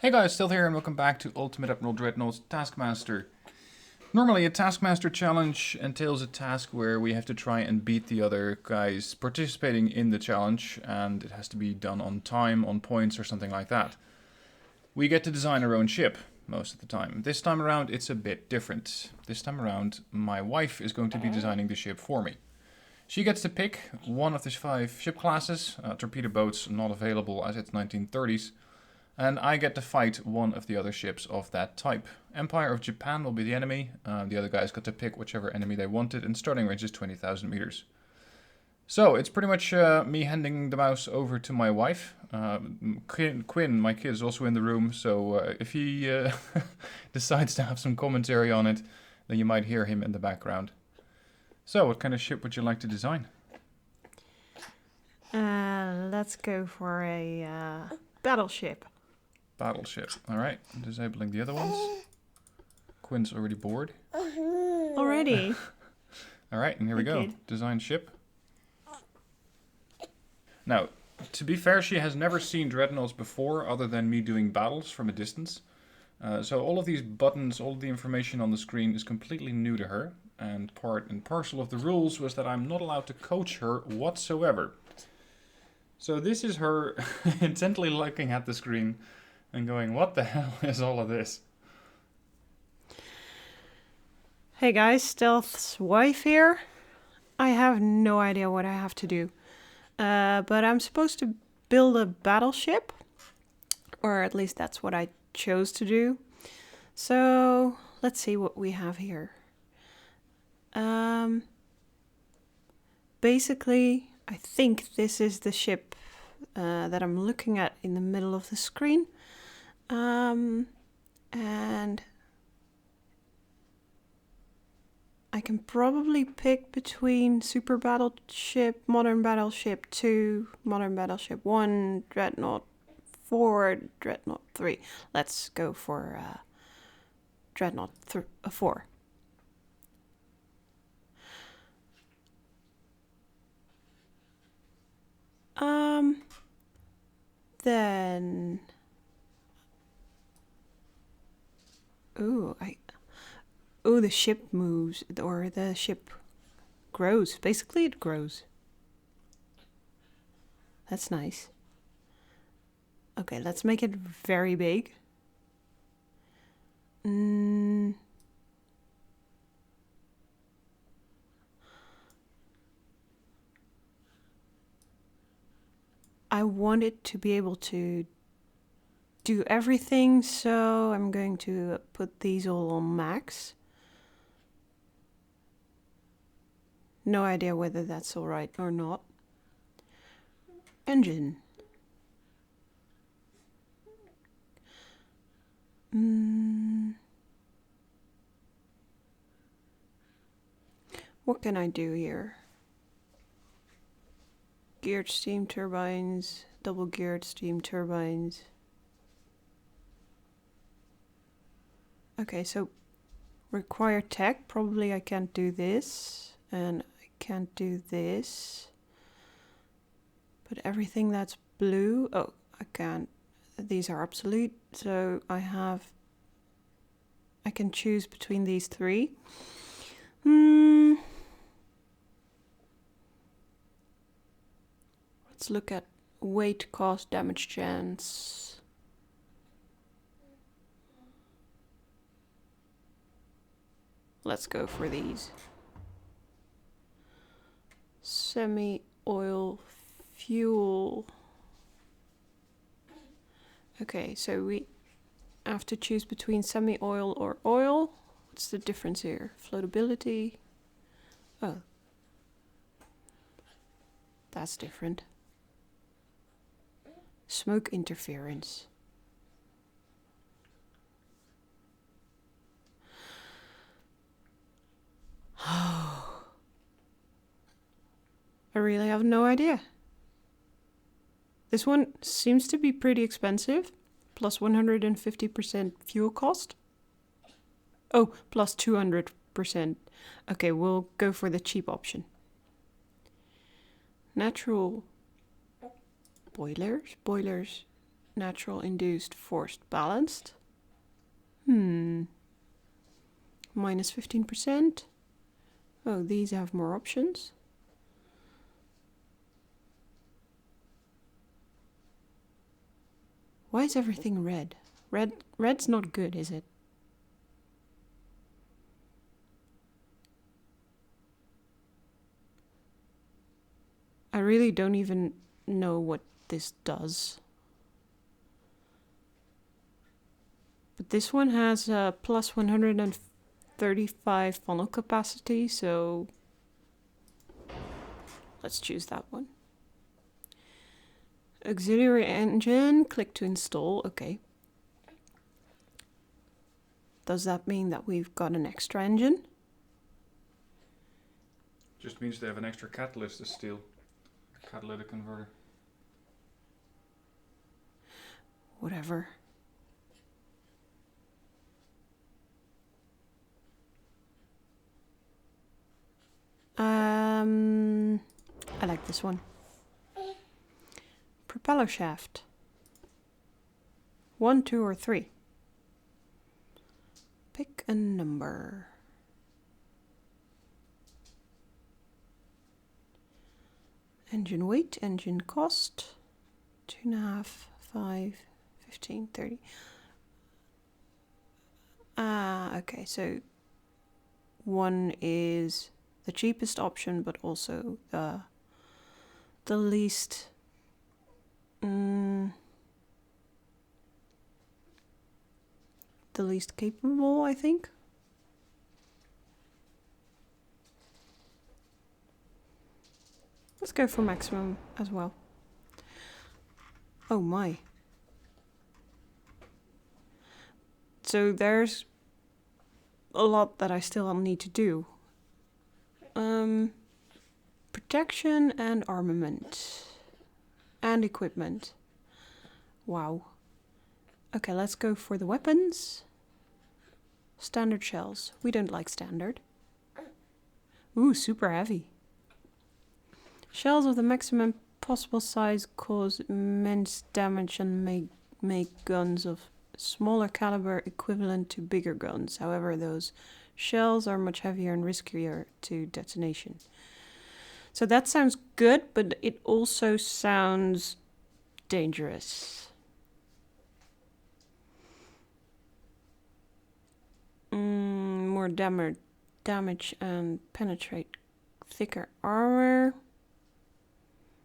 Hey guys, still here and welcome back to Ultimate Admiral Dreadnoughts Taskmaster. Normally a Taskmaster challenge entails a task where we have to try and beat the other guys participating in the challenge, and it has to be done on time, on points or something like that. We get to design our own ship most of the time. This time around it's a bit different. This time around my wife is going to be designing the ship for me. She gets to pick one of the 5 ship classes, torpedo boats not available as it's 1930s. And I get to fight one of the other ships of that type. Empire of Japan will be the enemy. The other guys got to pick whichever enemy they wanted, and starting range is 20,000 meters. So it's pretty much me handing the mouse over to my wife. Quinn, my kid, is also in the room, so if he decides to have some commentary on it, then you might hear him in the background. So what kind of ship would you like to design? Let's go for a battleship. Battleship. Alright, disabling the other ones. Quinn's already bored. Already? Alright, and here we go. Design ship. Now, to be fair, she has never seen Dreadnoughts before other than me doing battles from a distance. So all of these buttons, all of the information on the screen is completely new to her. And part and parcel of the rules was that I'm not allowed to coach her whatsoever. So this is her intently looking at the screen and going, what the hell is all of this? Hey guys, Stealth's wife here. I have no idea what I have to do. But I'm supposed to build a battleship. Or at least that's what I chose to do. So let's see what we have here. Basically, I think this is the ship that I'm looking at in the middle of the screen. And I can probably pick between Super Battleship, Modern Battleship 2, Modern Battleship 1, Dreadnought 4, Dreadnought 3. Let's go for Dreadnought 4. Then... Ooh, the ship moves, or the ship grows. Basically, it grows. That's nice. Okay, let's make it very big. I want it to be able to do everything, so I'm going to put these all on max. No idea whether that's alright or not. Engine. What can I do here? Geared steam turbines, double geared steam turbines. Okay, so require tech. Probably I can't do this, and I can't do this. But everything that's blue, oh, I can't. These are obsolete, so I can choose between these 3. Let's look at weight, cost, damage chance. Let's go for these. Semi-oil fuel. Okay, so we have to choose between semi-oil or oil. What's the difference here? Floatability. Oh. That's different. Smoke interference. I really have no idea. This one seems to be pretty expensive. Plus 150% fuel cost. Oh, plus 200%. Okay, we'll go for the cheap option. Natural boilers. natural induced forced balanced. Minus 15%. Oh, these have more options. Why is everything red? Red's not good, is it? I really don't even know what this does. But this one has a plus 135 funnel capacity, so let's choose that one. Auxiliary engine, click to install, okay. Does that mean that we've got an extra engine? Just means they have an extra catalyst to steal. Catalytic converter. Whatever. I like this one. Propeller shaft. 1, 2, or 3. Pick a number. Engine weight, engine cost. 2.5, 5, 15, 30. Okay, so 1 is the cheapest option, but also the least the least capable, I think. Let's go for maximum as well. Oh my. So there's a lot that I still need to do. Protection and armament. And equipment. Wow. Okay, let's go for the weapons. Standard shells. We don't like standard. Ooh, super heavy. Shells of the maximum possible size cause immense damage and make guns of smaller caliber equivalent to bigger guns. However, those shells are much heavier and riskier to detonation. So that sounds good, but it also sounds dangerous. More damage and penetrate thicker armor.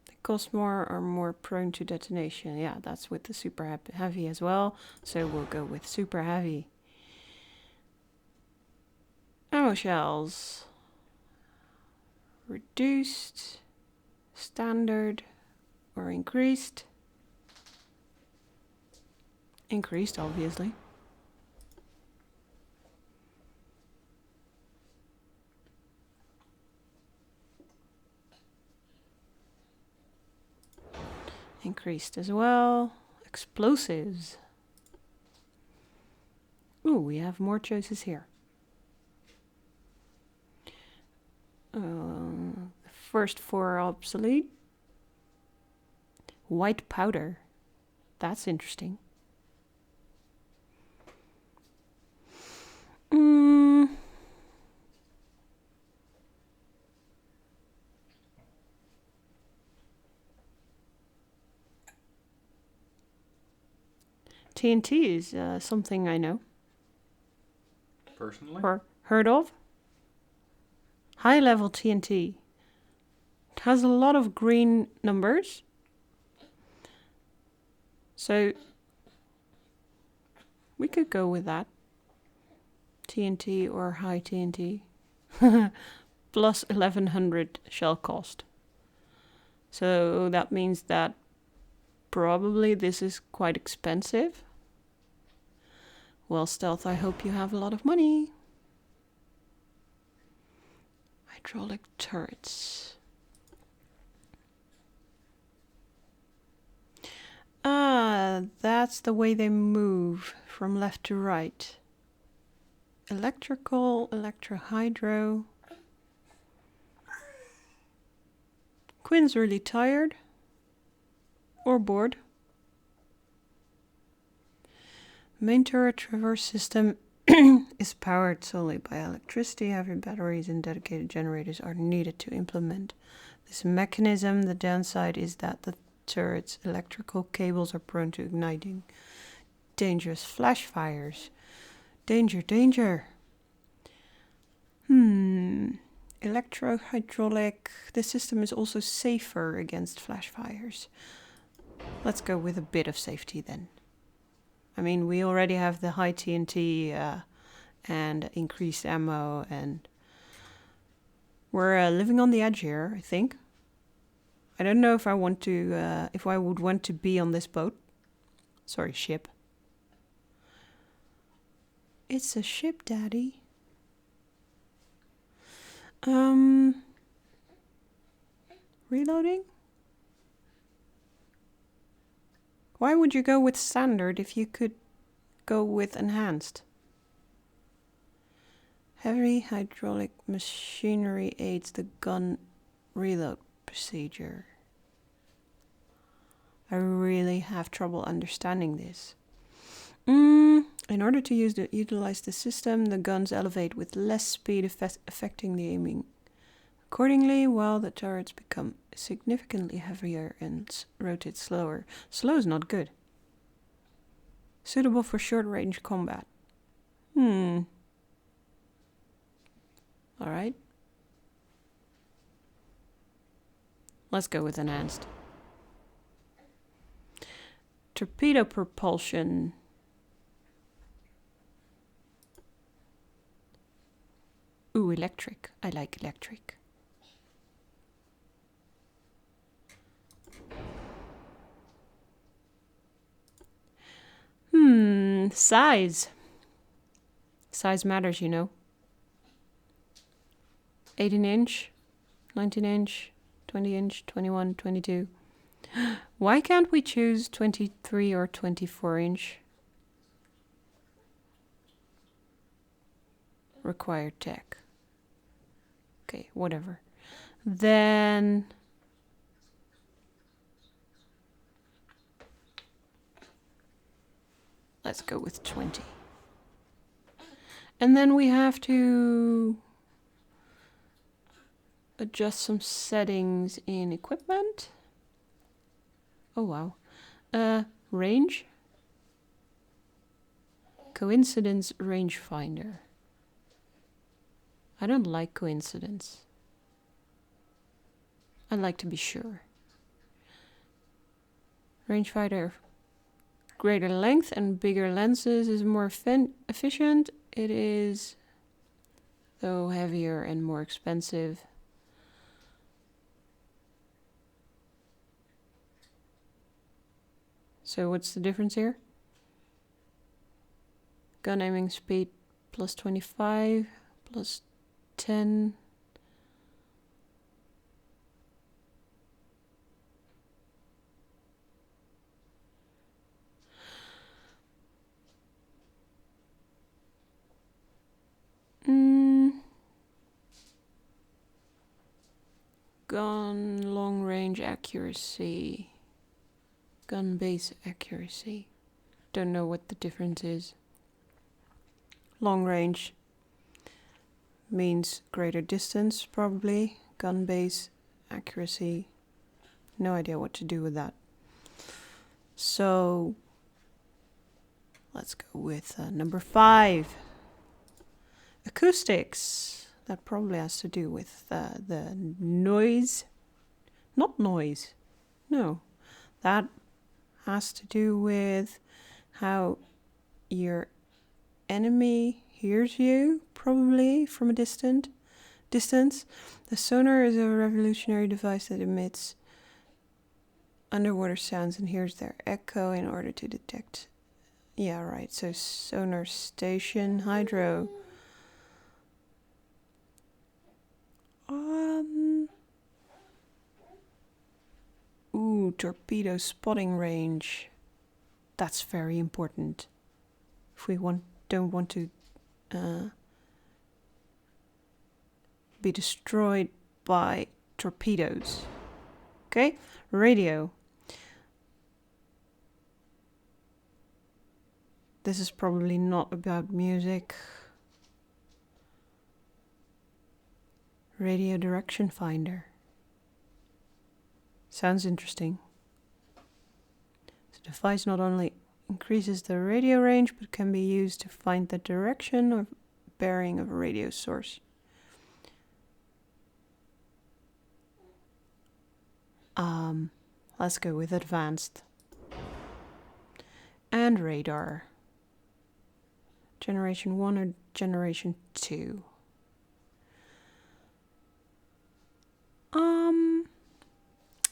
They cost more, are more prone to detonation. Yeah, that's with the super heavy as well. So we'll go with super heavy. Ammo shells. Reduced, standard, or increased. Increased, obviously. Increased as well. Explosives. Ooh, we have more choices here. The first 4 are obsolete. White powder. That's interesting. TNT is something I know. Personally? Or heard of. High level TNT. It has a lot of green numbers. So we could go with that. TNT or high TNT. Plus 1100 shell cost. So that means that probably this is quite expensive. Well, Stealth, I hope you have a lot of money. Hydraulic turrets. That's the way they move from left to right. Electrical, electro-hydro. Quinn's really tired. Or bored. Main turret traverse system is powered solely by electricity. Heavy batteries and dedicated generators are needed to implement this mechanism. The downside is that the turret's electrical cables are prone to igniting dangerous flash fires. Danger, danger. Electro-hydraulic. This system is also safer against flash fires. Let's go with a bit of safety then. I mean, we already have the high TNT and increased ammo, and we're living on the edge here, I think. I don't know if I want to, if I would want to be on this boat. Sorry, ship. It's a ship, Daddy. Reloading? Why would you go with standard if you could go with enhanced? Heavy hydraulic machinery aids the gun reload procedure. I really have trouble understanding this. In order to utilize the system, the guns elevate with less speed, affecting the aiming accordingly, while the turrets become significantly heavier and rotate slower. Slow is not good. Suitable for short-range combat. Alright. Let's go with enhanced. Torpedo propulsion. Ooh, electric. I like electric. Size. Size matters, you know. 18-inch, 19-inch, 20-inch, 21, 22. Why can't we choose 23 or 24-inch? Required tech. Okay, whatever. Then let's go with 20. And then we have to adjust some settings in equipment. Oh wow. Range. Coincidence rangefinder. I don't like coincidence. I like to be sure. Rangefinder. Greater length and bigger lenses is more efficient. It is, though, heavier and more expensive. So what's the difference here? Gun aiming speed plus 25, plus 10. Gun long range accuracy. Gun base accuracy. Don't know what the difference is. Long range means greater distance, probably. Gun base accuracy. No idea what to do with that. So let's go with number 5. Acoustics. That probably has to do with the noise. Not noise. No. That has to do with how your enemy hears you, probably from a distance. The sonar is a revolutionary device that emits underwater sounds and hears their echo in order to detect. Yeah, right. So sonar station, hydro. Ooh, torpedo spotting range. That's very important. If we don't want to be destroyed by torpedoes. Okay, radio. This is probably not about music. Radio direction finder. Sounds interesting. The device not only increases the radio range, but can be used to find the direction or bearing of a radio source. Let's go with advanced. And radar. Generation 1 or generation 2?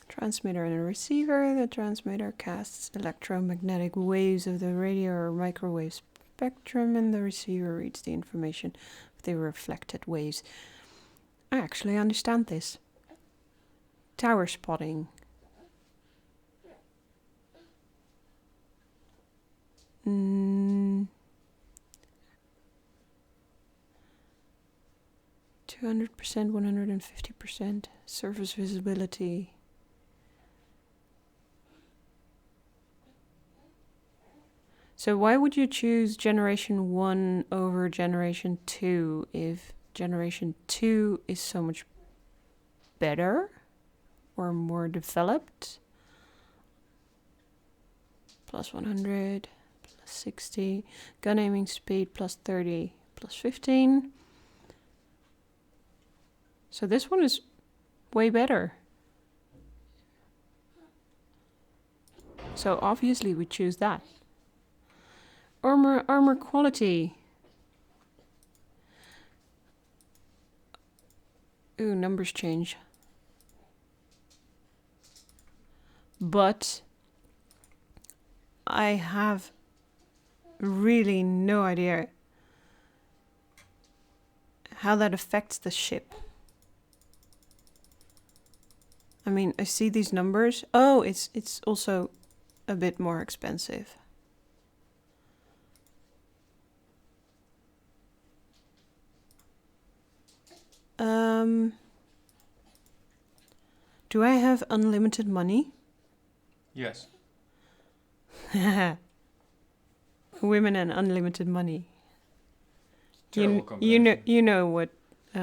Transmitter and a receiver. The transmitter casts electromagnetic waves of the radio or microwave spectrum, and the receiver reads the information of the reflected waves. I actually understand this. Tower spotting. Mm. 200%, 150%. Surface visibility. So why would you choose generation 1 over generation 2 if generation 2 is so much better or more developed? Plus 100, plus 60, gun aiming speed plus 30, plus 15. So this one is way better. So obviously we choose that. Armor quality. Ooh, numbers change. But I have really no idea how that affects the ship. I mean, I see these numbers. Oh, it's also a bit more expensive. Do I have unlimited money? Yes. Women and unlimited money. Terrible You know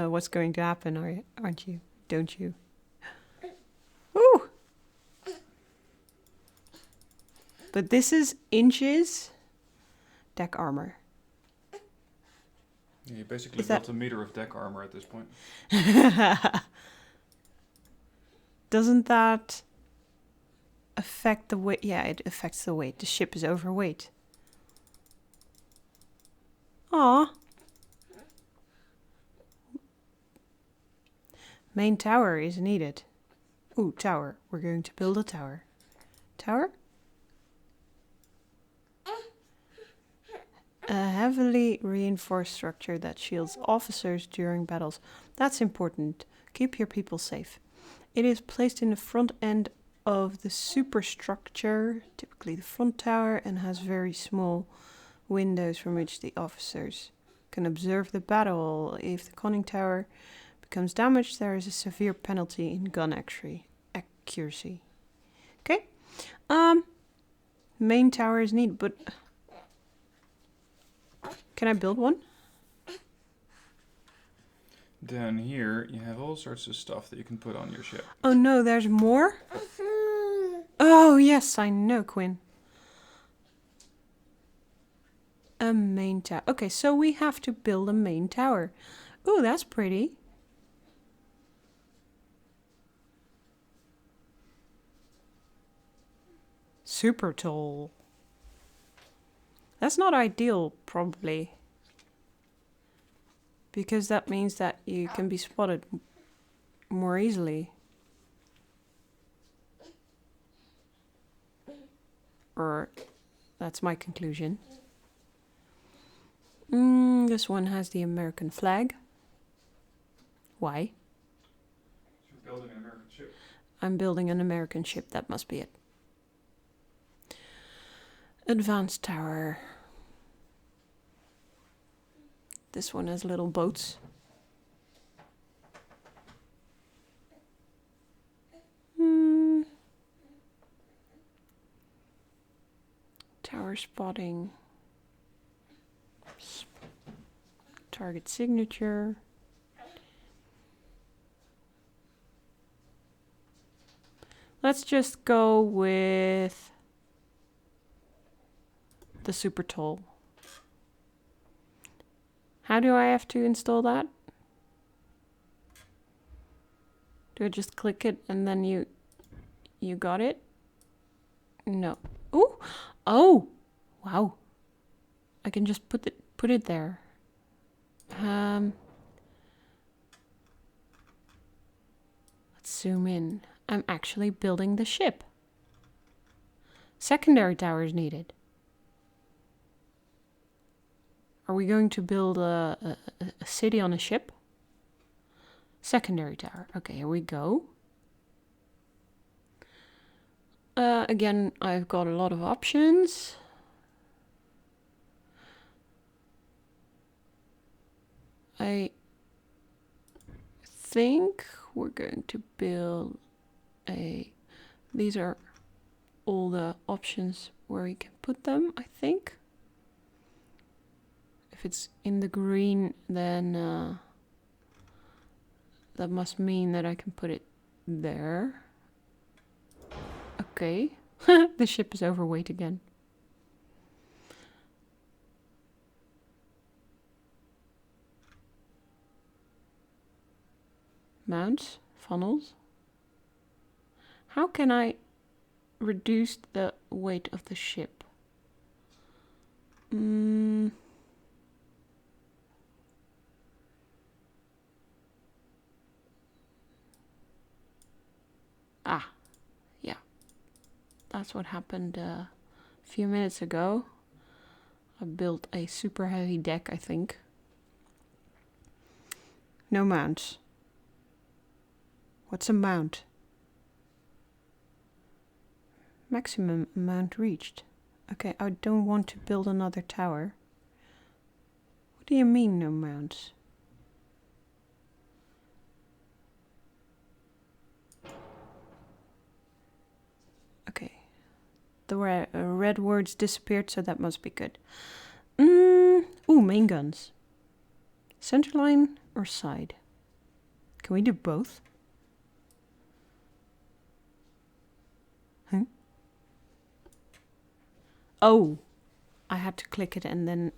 what's going to happen, aren't you? Don't you? Ooh. But this is inches deck armor. Yeah, you basically built a meter of deck armor at this point. Doesn't that affect the weight? Yeah, it affects the weight. The ship is overweight. Aw. Main tower is needed. Ooh, tower. We're going to build a tower. Tower? A heavily reinforced structure that shields officers during battles. That's important. Keep your people safe. It is placed in the front end of the superstructure, typically the front tower, and has very small windows from which the officers can observe the battle. If the conning tower becomes damaged, there is a severe penalty in gun accuracy. Okay. Main tower is needed, but can I build one? Down here, you have all sorts of stuff that you can put on your ship. Oh no, there's more? Oh yes, I know, Quinn. A main tower. Okay, so we have to build a main tower. Ooh, that's pretty. Super tall. That's not ideal, probably. Because that means that you can be spotted more easily. Or that's my conclusion. This one has the American flag. Why? You're building an American ship. I'm building an American ship, that must be it. Advanced tower. This one has little boats. Tower spotting. Target signature. Let's just go with the super toll. How do I have to install that? Do I just click it and then you got it? No. Ooh! Oh! Wow. I can just put it there. Let's zoom in. I'm actually building the ship. Secondary tower is needed. Are we going to build a city on a ship? Secondary tower. Okay, here we go. Again, I've got a lot of options. I think we're going to build a... These are all the options where you can put them, I think. If it's in the green, then that must mean that I can put it there. Okay. The ship is overweight again. Mounts, funnels. How can I reduce the weight of the ship? Ah, yeah. That's what happened a few minutes ago. I built a super heavy deck, I think. No mounts. What's a mount? Maximum amount reached. Okay, I don't want to build another tower. What do you mean, no mounts? Okay. The red words disappeared, so that must be good. Ooh, main guns. Centerline or side? Can we do both? Huh? Oh, I had to click it and then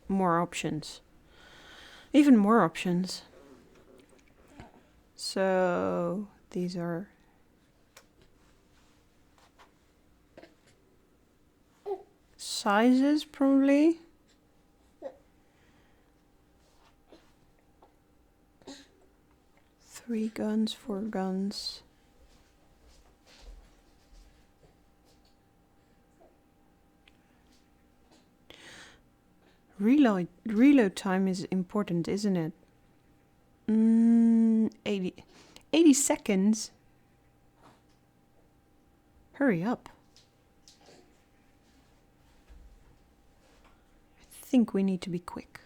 more options. Even more options. So these are sizes probably. Three guns, 4 guns. Reload time is important, isn't it? 80 seconds. Hurry up. I think we need to be quick.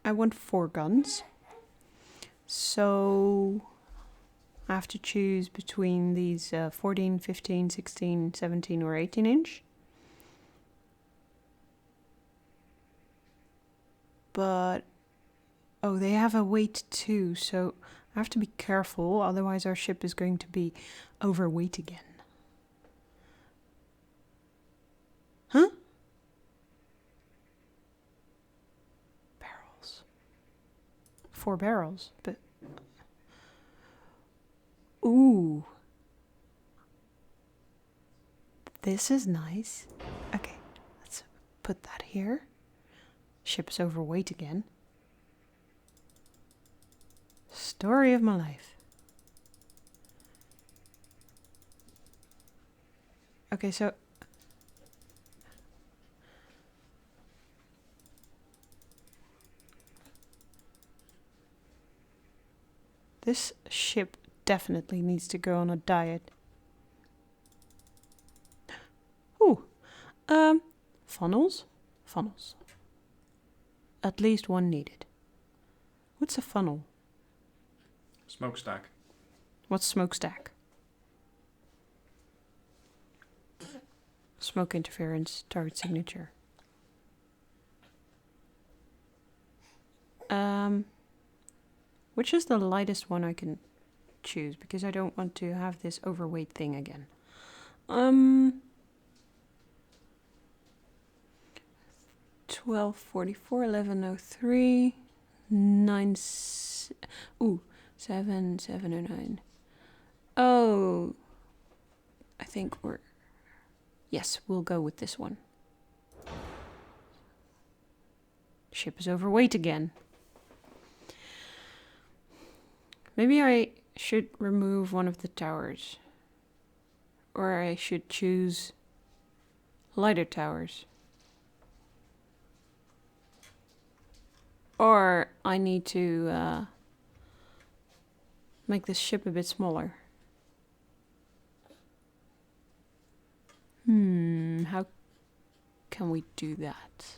I want 4 guns. So I have to choose between these 14, 15, 16, 17 or 18 inch. But, oh, they have a weight too, so I have to be careful, otherwise our ship is going to be overweight again. Huh? Barrels. 4 barrels, but... Ooh. This is nice. Okay, let's put that here. Ship's overweight again. Story of my life. Okay, so... This ship definitely needs to go on a diet. Ooh. Funnels? Funnels. At least one needed. What's a funnel? Smokestack. What's smokestack? Smoke interference, target signature. Which is the lightest one I can choose? Because I don't want to have this overweight thing again. 1244, 1103, 7709. Oh, I think we're... Yes, we'll go with this one. Ship is overweight again. Maybe I should remove one of the towers. Or I should choose lighter towers. Or I need to make this ship a bit smaller. How can we do that?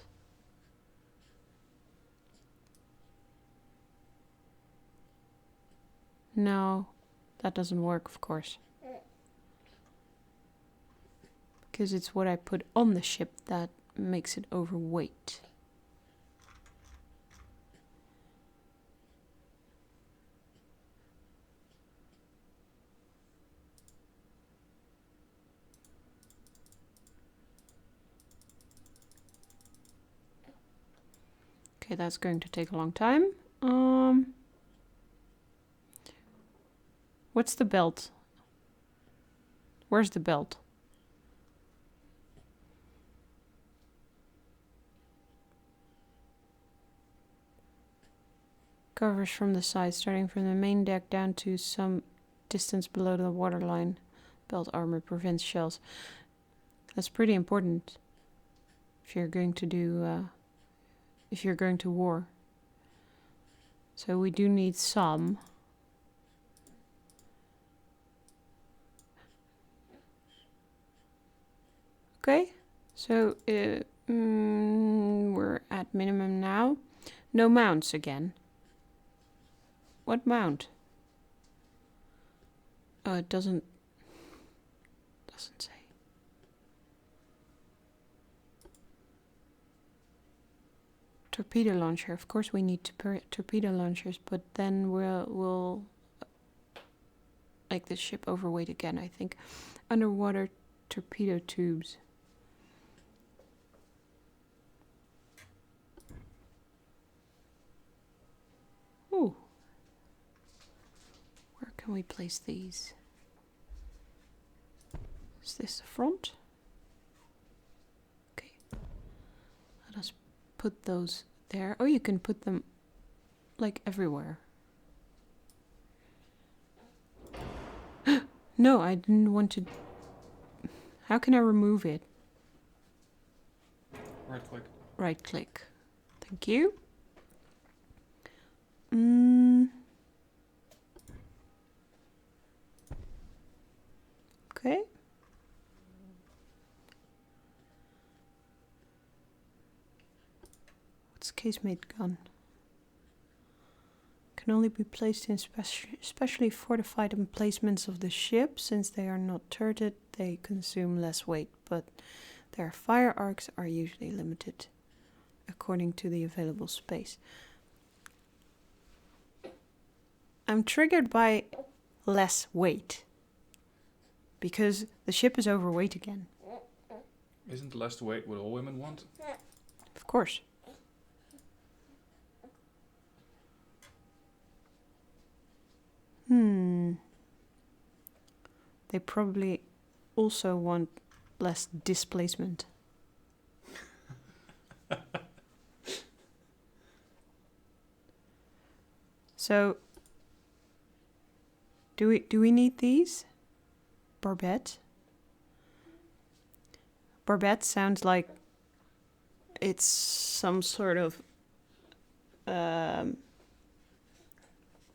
No, that doesn't work, of course. Because it's what I put on the ship that makes it overweight. Okay, that's going to take a long time. What's the belt? Where's the belt? Covers from the side, starting from the main deck down to some distance below the waterline. Belt armor prevents shells. That's pretty important if you're going to do... if you're going to war. So we do need some. Okay, so we're at minimum now. No mounts again. What mount? Oh, it doesn't say. Torpedo launcher. Of course we need torpedo launchers, but then we'll make this ship overweight again, I think. Underwater torpedo tubes. Ooh. Where can we place these? Is this the front? Okay. Let us put those there. Oh, you can put them like everywhere. No, I didn't want to. How can I remove it? Right click. Right click. Thank you. Okay. What's casemate gun? Can only be placed in specially fortified emplacements of the ship. Since they are not turreted, they consume less weight, but their fire arcs are usually limited according to the available space. I'm triggered by less weight because the ship is overweight again. Isn't less weight what all women want? Of course. They probably also want less displacement. So, do we need these? Barbette? Barbette sounds like it's some sort of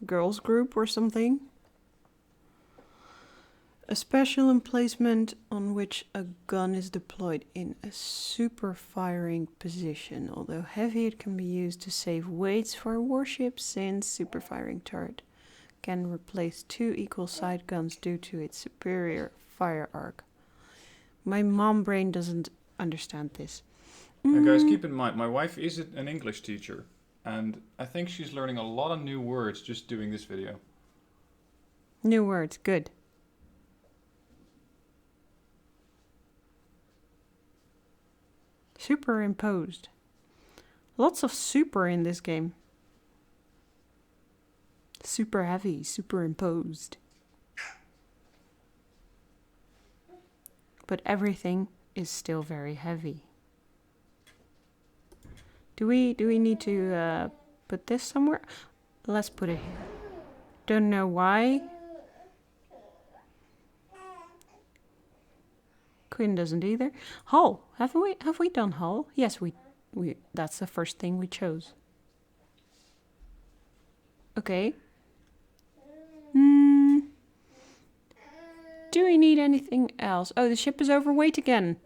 girls group or something. A special emplacement on which a gun is deployed in a super firing position. Although heavy, it can be used to save weights for a warship, since super firing turret can replace two equal side guns due to its superior fire arc. My mom brain doesn't understand this. And guys, keep in mind, my wife is an English teacher, and I think she's learning a lot of new words just doing this video. New words, good. Superimposed. Lots of super in this game. Super heavy, superimposed. But everything is still very heavy. Do we need to put this somewhere? Let's put it here. Don't know why. Quinn doesn't either. Hull. Have we done hull? Yes, we that's the first thing we chose. Okay. Do we need anything else? Oh, the ship is overweight again.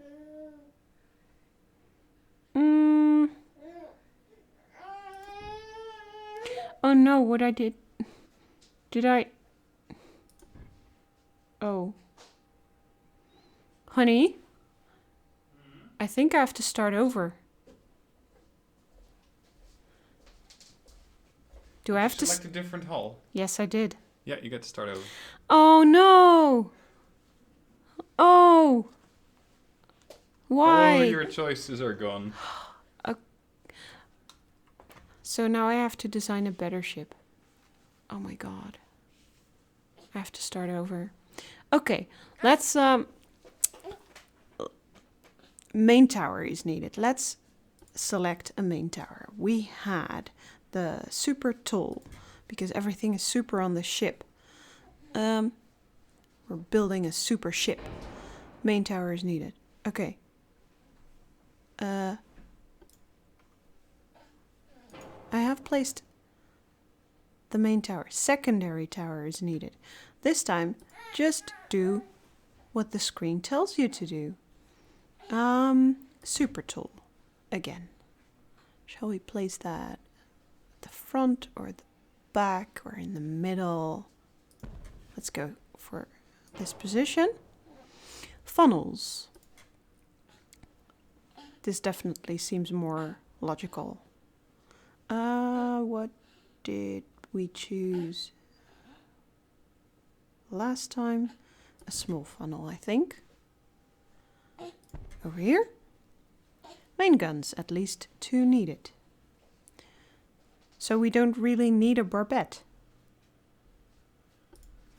Oh no, what I did... Did I... Oh. Honey? I think I have to start over. Do I have to... Select a different hull. Yes, I did. Yeah, you get to start over. Oh no! Oh! Why? All your choices are gone. So now I have to design a better ship. Oh my god. I have to start over. Okay, let's... Main tower is needed. Let's select a main tower. We had the super tool, because everything is super on the ship. We're building a super ship. Main tower is needed. Okay. I have placed the main tower. Secondary tower is needed. This time, just do what the screen tells you to do. Super tool again. Shall we place that at the front or the back or in the middle? Let's go for this position. Funnels. This definitely seems more logical. What did we choose last time? A small funnel, I think. Over here. Main guns, at least 2 needed. So we don't really need a barbette.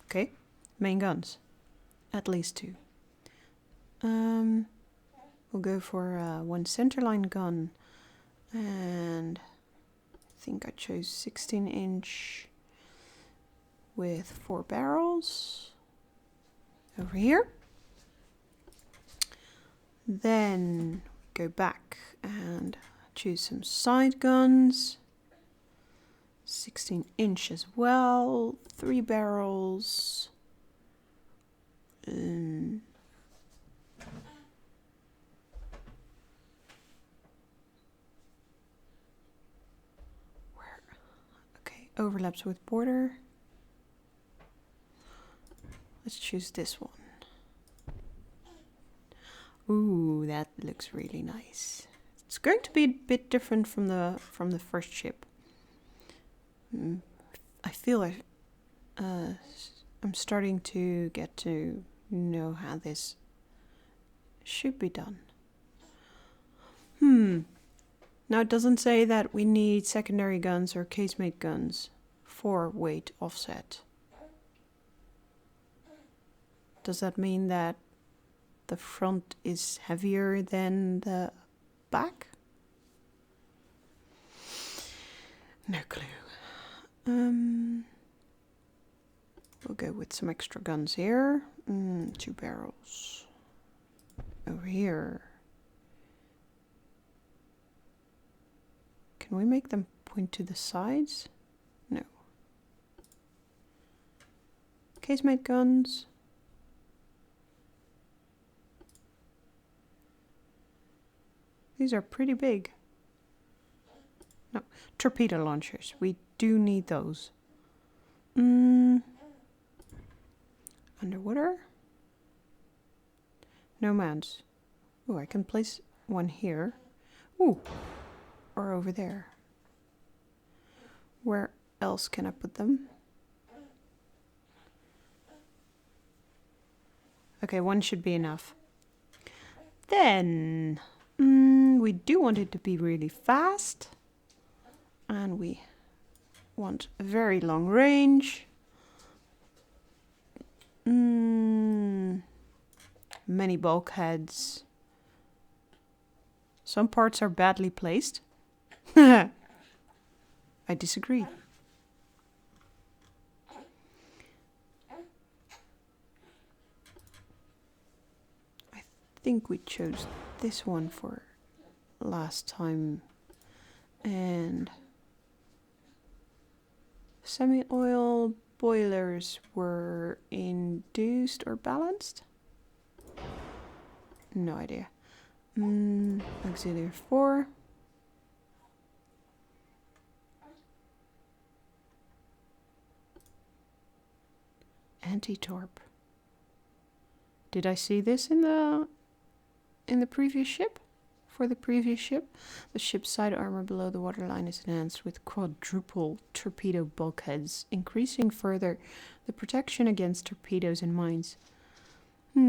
Okay, main guns, at least 2. We'll go for 1 centerline gun, and I think I chose 16-inch with 4 barrels. Over here. Then go back and choose some side guns. 16-inch as well. 3 barrels. Where? Okay, overlaps with border. Let's choose this one. Ooh, that looks really nice. It's going to be a bit different from the first ship. I feel like I'm starting to get to know how this should be done. Now it doesn't say that we need secondary guns or casemate guns for weight offset. Does that mean that the front is heavier than the back? No clue. We'll go with some extra guns here. 2 barrels. Over here. Can we make them point to the sides? No. Casemate guns. These are pretty big. No, torpedo launchers. We do need those. Underwater. No mounts. Oh, I can place one here. Ooh, or over there. Where else can I put them? Okay, one should be enough. Then, we do want it to be really fast. And we want a very long range. Many bulkheads. Some parts are badly placed. I disagree. I think we chose this one for last time. And semi-oil boilers were induced or balanced? No idea. Auxiliary 4. Anti-torp. Did I see this in the previous ship? For the previous ship, the ship's side armor below the waterline is enhanced with quadruple torpedo bulkheads, increasing further the protection against torpedoes and mines. I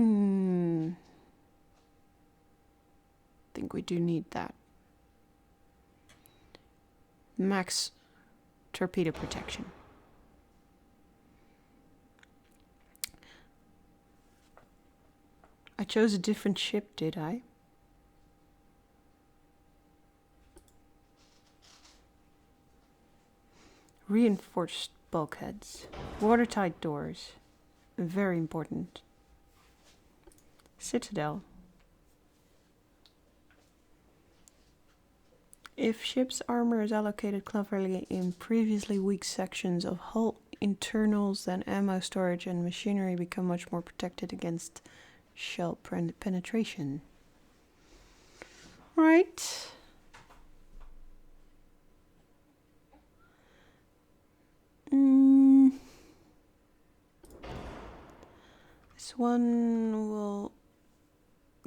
think we do need that. Max torpedo protection. I chose a different ship, did I? Reinforced bulkheads. Watertight doors. Very important. Citadel. If ship's armor is allocated cleverly in previously weak sections of hull internals, then ammo storage and machinery become much more protected against shell penetration. Right. This one will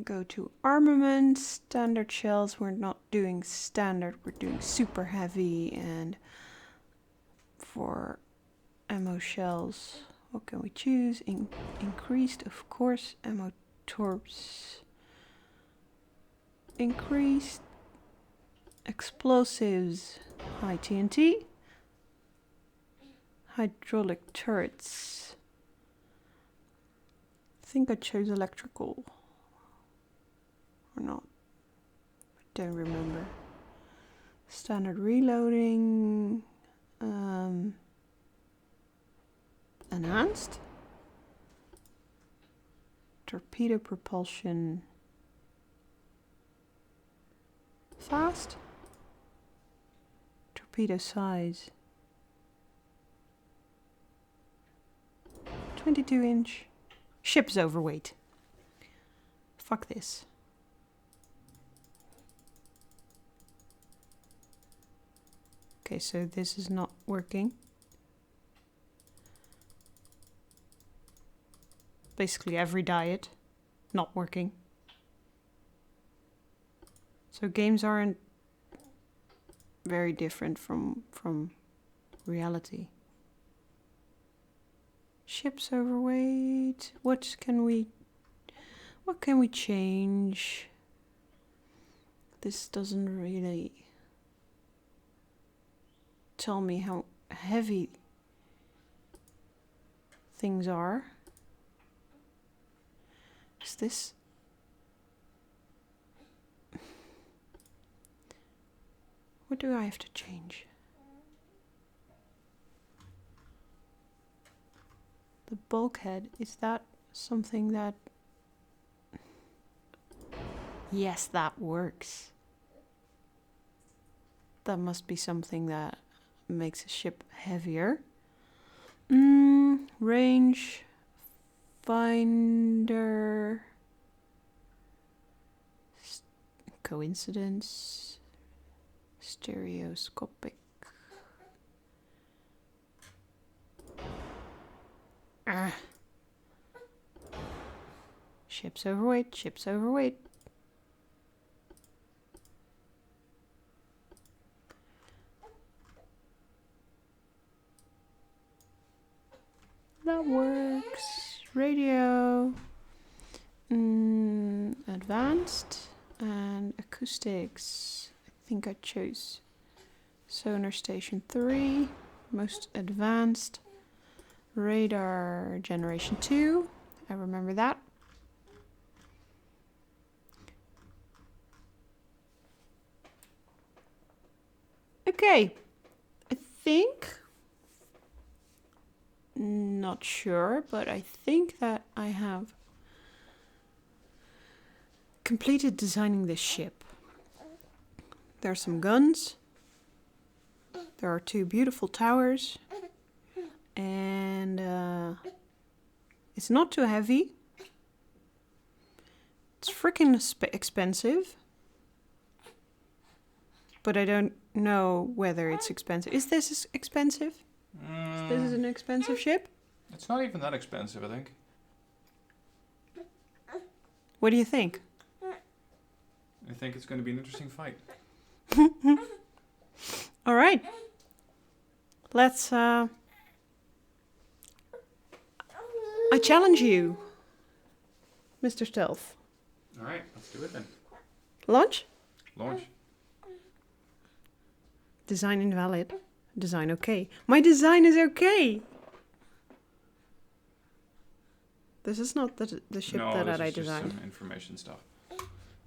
go to armament. Standard shells, we're not doing standard, we're doing super heavy. And for ammo shells, what can we choose? Increased, of course, ammo torps. Increased explosives, high TNT. Hydraulic turrets. I think I chose electrical. Or not. I don't remember. Standard reloading. Enhanced. Torpedo propulsion. Fast. Torpedo size. 22-inch. Ship's overweight. Fuck this. Okay, so this is not working. Basically every diet not working. So games aren't very different from reality. Ship's overweight. What can we change? This doesn't really tell me how heavy things are. Is this? What do I have to change? The bulkhead, is that something that... Yes, that works. That must be something that makes a ship heavier. Range finder. Coincidence. Stereoscopic. Ship's overweight, ship's overweight. That works. Radio. Advanced. And acoustics. I think I chose sonar station 3. Most advanced. Radar generation 2. I remember that. Okay. I think... Not sure, but I think that I have completed designing this ship. There are some guns. There are 2 beautiful towers. And it's not too heavy. It's freaking expensive. But I don't know whether it's expensive. Is this expensive? This is an expensive ship? It's not even that expensive, I think. What do you think? I think it's going to be an interesting fight. All right. Let's... I challenge you, Mr. Stealth. All right, let's do it then. Launch? Launch. Design invalid. Design okay. My design is okay. This is not the ship that I designed. Just some information stuff.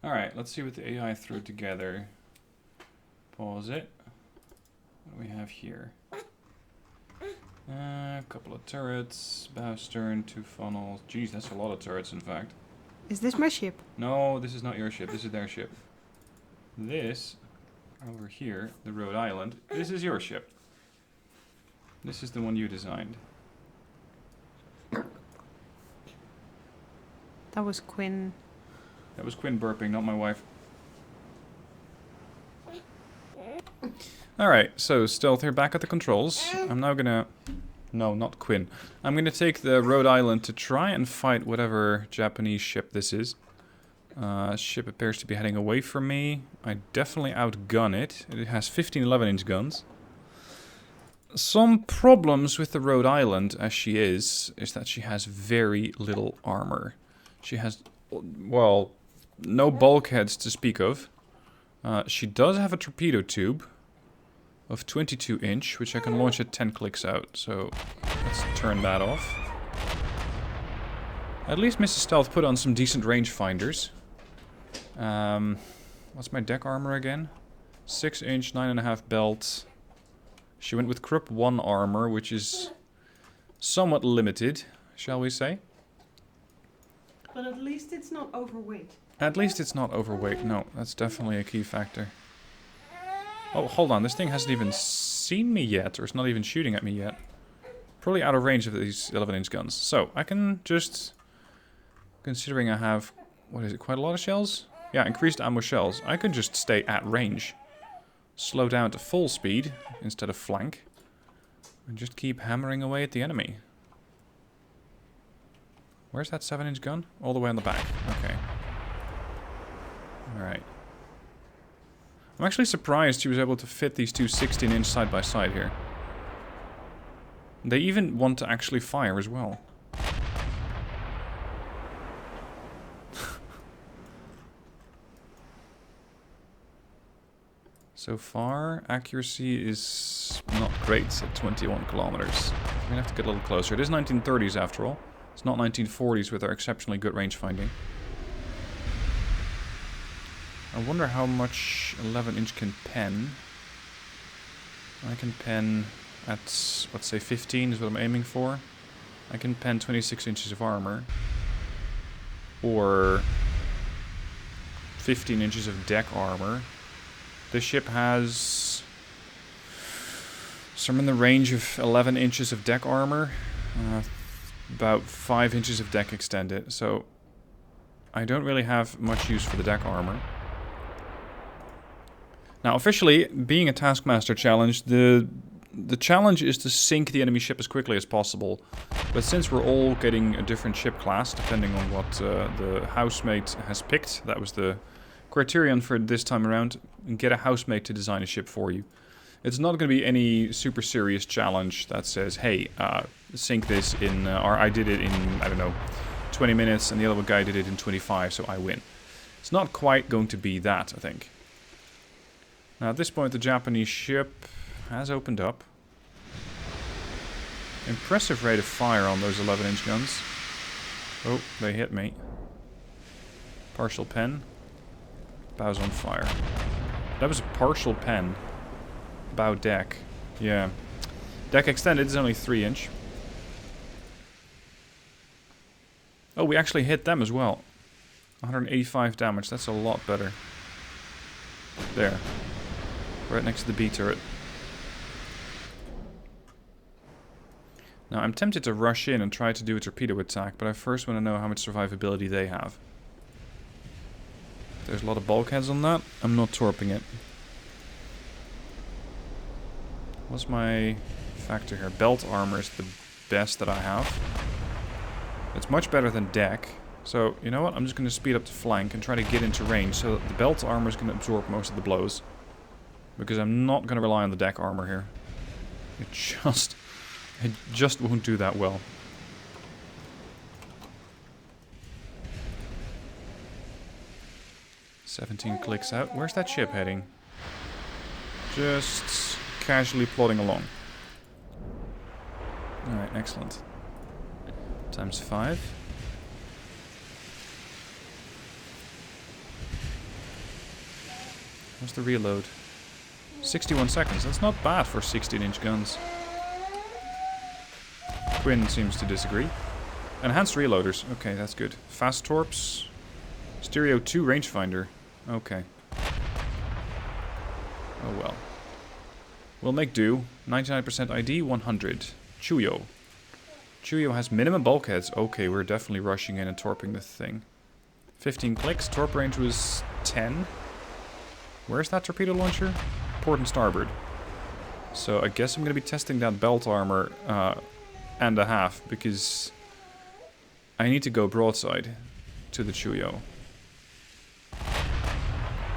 All right, let's see what the AI threw together. Pause it. What do we have here? A couple of turrets, bow stern, 2 funnels. Jeez, that's a lot of turrets, in fact. Is this my ship? No, this is not your ship. This is their ship. This, over here, the Rhode Island, this is your ship. This is the one you designed. That was Quinn. That was Quinn burping, not my wife. Alright, so Stealth here back at the controls. I'm now gonna... No, not Quinn. I'm gonna take the Rhode Island to try and fight whatever Japanese ship this is. Ship appears to be heading away from me. I definitely outgun it. It has 15 11-inch guns. Some problems with the Rhode Island, as she is that she has very little armor. She has, well, no bulkheads to speak of. She does have a torpedo tube of 22-inch, which I can launch at 10 clicks out. So let's turn that off. At least Mrs. Stealth put on some decent rangefinders. What's my deck armor again? 6-inch, 9.5 belt. She went with Krupp 1 armor, which is somewhat limited, shall we say. But at least it's not overweight. At least it's not overweight. No, that's definitely a key factor. Oh, hold on. This thing hasn't even seen me yet, or it's not even shooting at me yet. Probably out of range of these 11-inch guns. So, I can just... Considering I have... What is it? Quite a lot of shells? Yeah, increased ammo shells. I can just stay at range. Slow down to full speed instead of flank. And just keep hammering away at the enemy. Where's that 7-inch gun? All the way on the back. Okay. Alright. I'm actually surprised she was able to fit these two 16-inch side by side here. They even want to actually fire as well. So far, accuracy is not great at 21 kilometers. I'm gonna have to get a little closer. It is 1930s after all. It's not 1940s with our exceptionally good range finding. I wonder how much 11-inch can pen. I can pen at, let's say 15 is what I'm aiming for. I can pen 26 inches of armor. Or 15 inches of deck armor. This ship has some in the range of 11 inches of deck armor. About 5 inches of deck extended. So I don't really have much use for the deck armor. Now, officially, being a Taskmaster challenge, the the challenge is to sink the enemy ship as quickly as possible. But since we're all getting a different ship class, depending on what the housemate has picked, that was the criterion for this time around, get a housemate to design a ship for you. It's not going to be any super serious challenge that says, hey, sink this in, or I did it in, I don't know, 20 minutes, and the other guy did it in 25, so I win. It's not quite going to be that, I think. Now at this point the Japanese ship has opened up. Impressive rate of fire on those 11-inch guns. Oh, they hit me. Partial pen. Bow's on fire. That was a partial pen. Bow deck. Yeah. Deck extended is only 3-inch. Oh, we actually hit them as well. 185 damage. That's a lot better. There. Right next to the B turret. Now, I'm tempted to rush in and try to do a torpedo attack, but I first want to know how much survivability they have. There's a lot of bulkheads on that. I'm not torping it. What's my factor here? Belt armor is the best that I have. It's much better than deck. So, you know what? I'm just going to speed up the flank and try to get into range so that the belt armor is going to absorb most of the blows. Because I'm not going to rely on the deck armor here. It just won't do that well. "17 clicks out." Where's that ship heading? Just casually plodding along. Alright, excellent. Times 5. What's the reload? 61 seconds. That's not bad for 16-inch guns. Quinn seems to disagree. Enhanced reloaders. Okay, that's good. Fast torps. Stereo 2 rangefinder. Okay. Oh well. We'll make do. 99% ID, 100. Chuyo. Chuyo has minimum bulkheads. Okay, we're definitely rushing in and torping the thing. 15 clicks. Torp range was 10. Where's that torpedo launcher? Port and starboard. So I guess I'm going to be testing that belt armor and a half, because I need to go broadside to the Chuyo.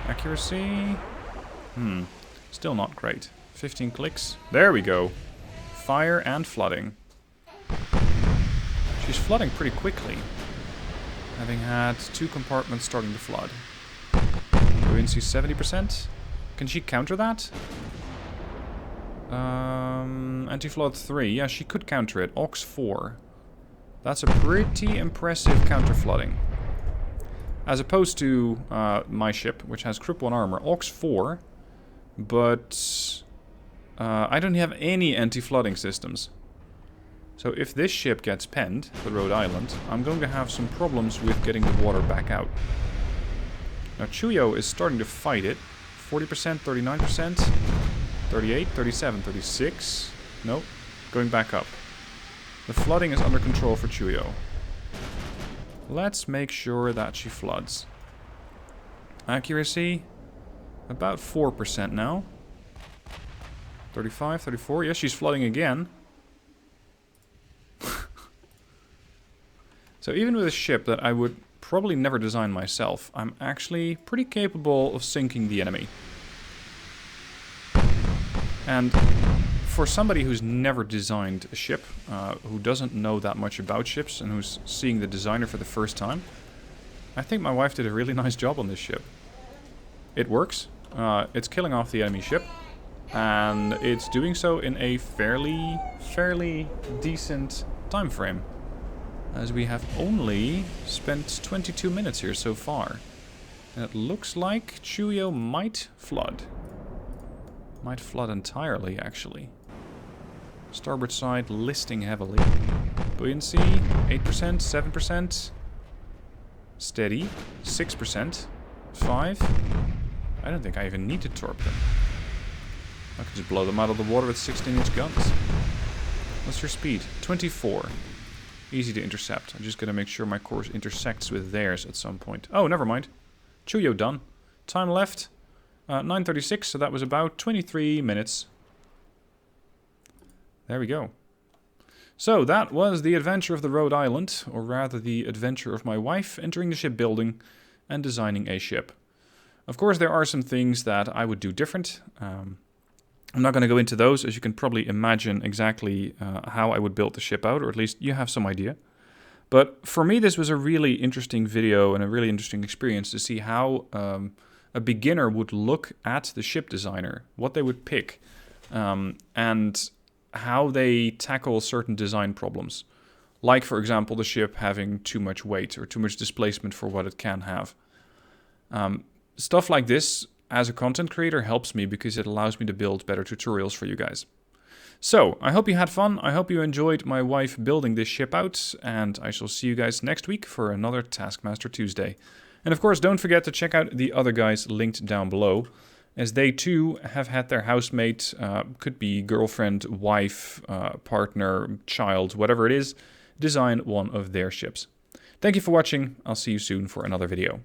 Accuracy? Still not great. 15 clicks. There we go. Fire and flooding. She's flooding pretty quickly, having had 2 compartments starting to flood. Buoyancy 70%. Can she counter that? Anti-flood 3. Yeah, she could counter it. Ox 4. That's a pretty impressive counter-flooding. As opposed to my ship, which has Crip 1 armor. Ox 4. But I don't have any anti-flooding systems. So if this ship gets penned, the Rhode Island, I'm going to have some problems with getting the water back out. Now Chuyo is starting to fight it. 40%, 39%, 38, 37, 36. Nope, going back up. The flooding is under control for Chuyo. Let's make sure that she floods. Accuracy, about 4% now. 35, 34. Yes, she's flooding again. So even with a ship that I would probably never design myself, I'm actually pretty capable of sinking the enemy. And for somebody who's never designed a ship, who doesn't know that much about ships, and who's seeing the designer for the first time, I think my wife did a really nice job on this ship. It works. It's killing off the enemy ship, and it's doing so in a fairly decent time frame, as we have only spent 22 minutes here so far. And it looks like Chuyo might flood. Might flood entirely, actually. Starboard side listing heavily. Buoyancy, 8%, 7%. Steady, 6%. 5. I don't think I even need to torp them. I could just blow them out of the water with 16-inch guns. What's your speed? 24. Easy to intercept. I'm just going to make sure my course intersects with theirs at some point. Oh, never mind. Chuyo done. Time left, 9:36, so that was about 23 minutes. There we go. So that was the adventure of the Rhode Island, or rather the adventure of my wife entering the shipbuilding and designing a ship. Of course, there are some things that I would do different. I'm not going to go into those, as you can probably imagine exactly how I would build the ship out, or at least you have some idea. But for me, this was a really interesting video and a really interesting experience to see how a beginner would look at the ship designer, what they would pick, and how they tackle certain design problems. Like, for example, the ship having too much weight or too much displacement for what it can have. Stuff like this, as a content creator, helps me because it allows me to build better tutorials for you guys. So, I hope you had fun. I hope you enjoyed my wife building this ship out, and I shall see you guys next week for another Taskmaster Tuesday. And of course, don't forget to check out the other guys linked down below, as they too have had their housemate, could be girlfriend, wife, partner, child, whatever it is, design one of their ships. Thank you for watching. I'll see you soon for another video.